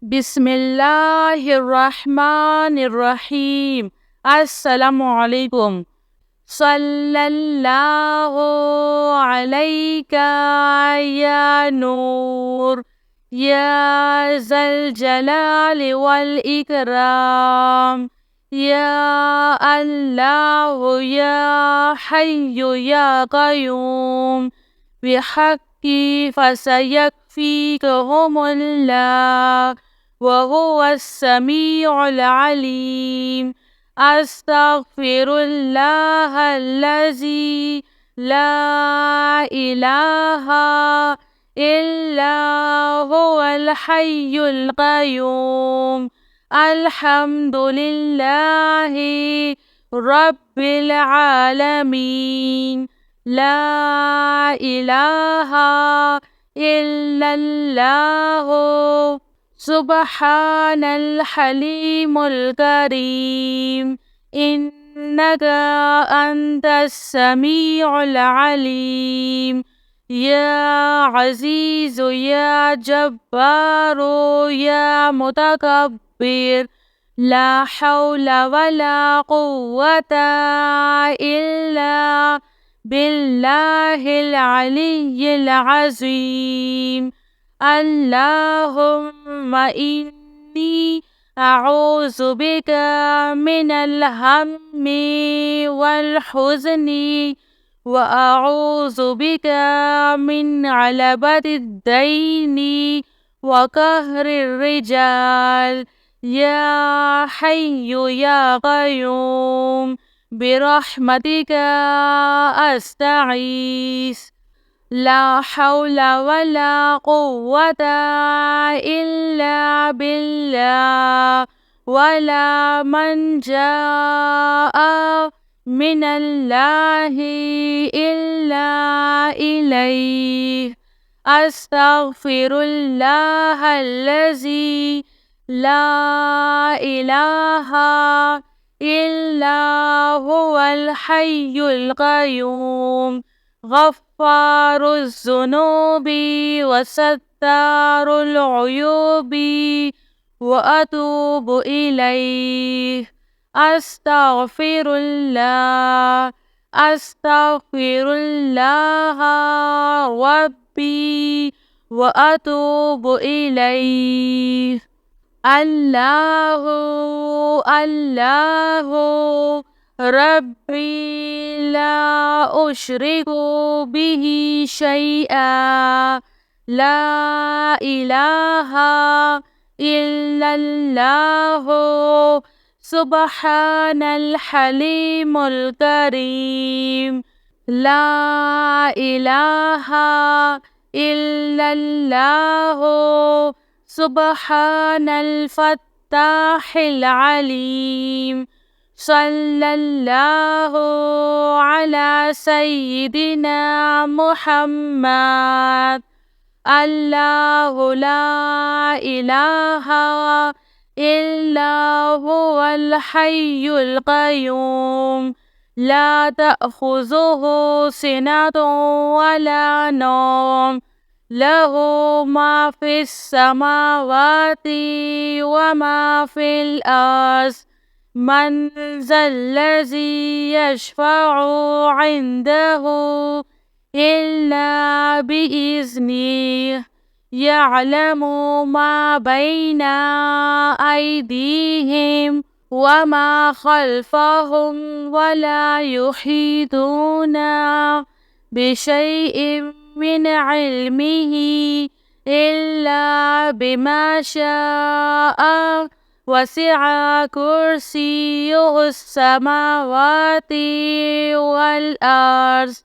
बिस्मिल्लाहिर्रहमानिर्रहीम। अस्सलामुअलैकुम। सल्लल्लाहु अलैका या नूर या ज़ल जलाल वल इकराम या अल्लाह या हय्यु या क़य्यूम बिहक़्क़ि फसयकफ़ीकहुमुल्लाह वहुवस्समीउल अलीम। अस्तग़फ़िरुल्लाहल्लज़ी ला इलाहा इल्ला हुवल हय्युल क़य्यूम। अल्हम्दुलिल्लाहि रब्बिल आलमीन। ला इलाहा इल्लल्लाहु सुब्हानल हलीमुल करीम। इन्नका अंतस समीउल अलीम। या अज़ीज़ु या जब्बारू या मुतकब्बिर। ला हौला वला कुव्वता इल्ला बिल्लाहिल अलिय्यिल अज़ीम। अल्लाहुम्मा इन्नी अऊज़ु बिका मिनल हम्मी वल हुज़्नी व अऊज़ु बिका मिन अलबतिद दैनी व कहरिर रिजाल। या हय्यु या क़य्यूम बिरहमतिका अस्तगीस। ला हौला वला कुव्वता इल्ला बिल्लाह। वला मल्जाअ मिनल्लाहि इल्ला इलैह। अस्तग़फिरुल्लाहल्लज़ी ला इलाहा इल्ला हुवल हय्युल क़य्यूम। गफ़्फ़ारुज़्ज़ुनूबि वसत्तारुल उयूबि व अतूबु इलैह। अस्तग़फिरुल्लाह रब्बी व अतूबु इलैह। अल्लाहु अल्लाहु रब्बी ला उश्रिकु बिही शैआ। ला इलाहा इल्लल्लाहु सुब्हानल हलीमुल करीम। ला इलाहा इल्लल्लाहु सुब्हानल फ़त्ताहिल अलीम। सल्लल्लाहु अला सय्यिदिना मुहम्मद। अल्लाहु ला इलाहा इल्ला हुवल हय्युल क़य्यूम। ला तअख़ुज़ुहु सिनतुन वला नौम। लहू मा फ़िस समावाति व मा फ़िल अर्ज़। मन ज़ल्लज़ी यशफ़अु इंदहु इल्ला बिइज़्निह। यअलमु मा बैना अयदीहिम व मा ख़ल्फ़हुम वला युहीतूना बिशैइन मिन इल्मिही इल्ला बिमा शाअ। वसिअ कुर्सियुहुस समावाति वल अर्ज़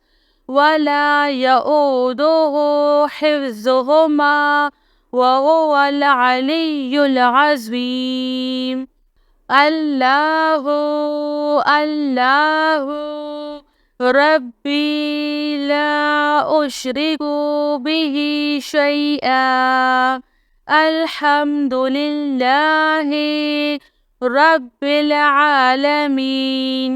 वला यऊदुहु हिफ्ज़ुहुमा वहुवल अलिय्युल अज़ीम। अल्लाहु अल्लाहु रब्बी ला उश्रिकु बिही शैआ। अल्हम्दुलिल्लाहि रब्बिल आलमीन।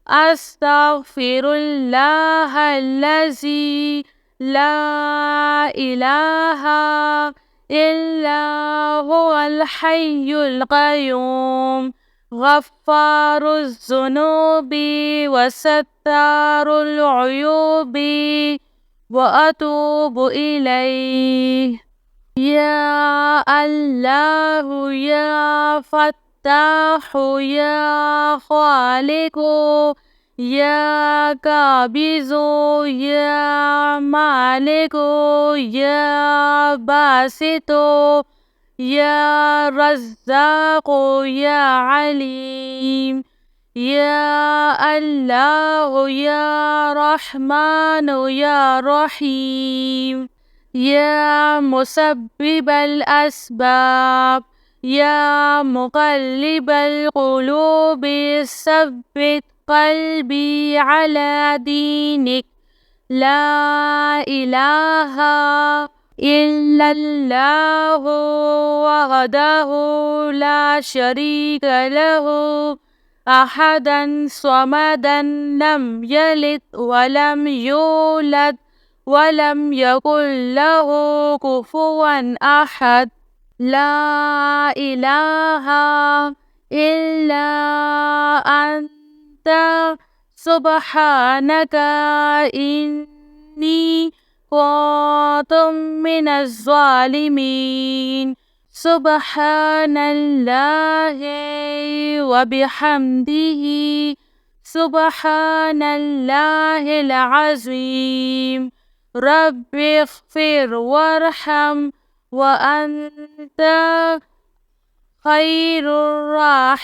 अस्तग़फिरुल्लाहल्लज़ी ला इलाहा इल्ला हुवल الحي القيوم غفار الذنوب وستار العيوب وأتوب إليه. يا الله يا فتاح يا خالق يا قابض يا مالك يا باسط يا رزاق يا عليم. يا الله يا رحمن يا رحيم. يا مسبب الأسباب يا مقلب القلوب ثبت قلبي على دينك. لا إله إلا الله وحده لا شريك له أحدا صمدا لم يلد ولم يولد ولم يكن له كفوا أحد. لا إله إلا أنت سبحانك إني كنت من الظالمين. سبحان الله وبحمده سبحان الله العظيم. رب اغفر وارحم وأنت خير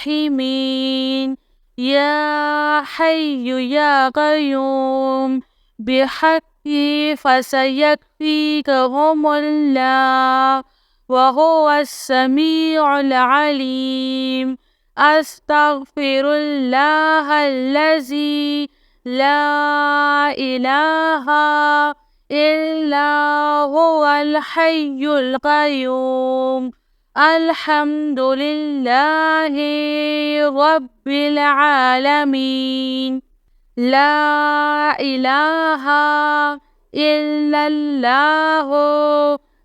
الراحمين. يا حي يا قيوم بحقي فسيكفيكهم الله وهو السميع العليم. أستغفر الله الذي لا إله إلا هو الحي القيوم. الحمد لله رب العالمين. لا إله إلا الله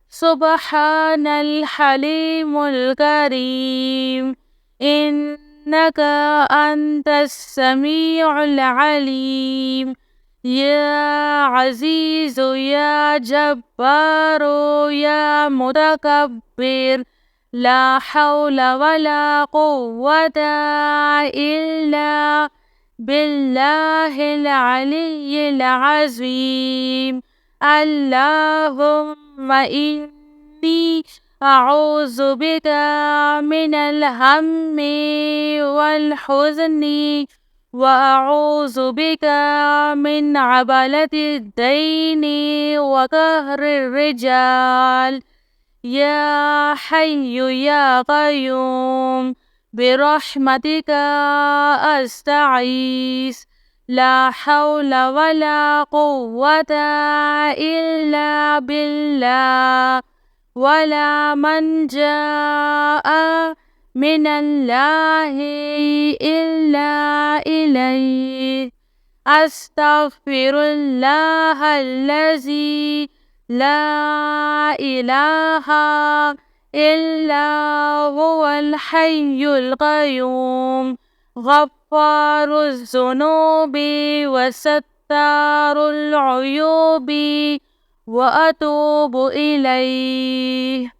سبحان الحليم الكريم. إنك أنت السميع العليم. يا عزيز يا جبار يا متكبر لا حول ولا قوة إلا بالله العلي العظيم. اللهم إني أعوذ بك من الهم والحزن وأعوذ بك من عبلة الدين وقهر الرجال. يا حي يا قيوم برحمتك أستعيذ. لا حول ولا قوة إلا بالله ولا منجا من الله إلا إليه. أستغفر الله الذي لا إله إلا هو الحي القيوم غفار الذنوب وستار العيوب وأتوب إليه.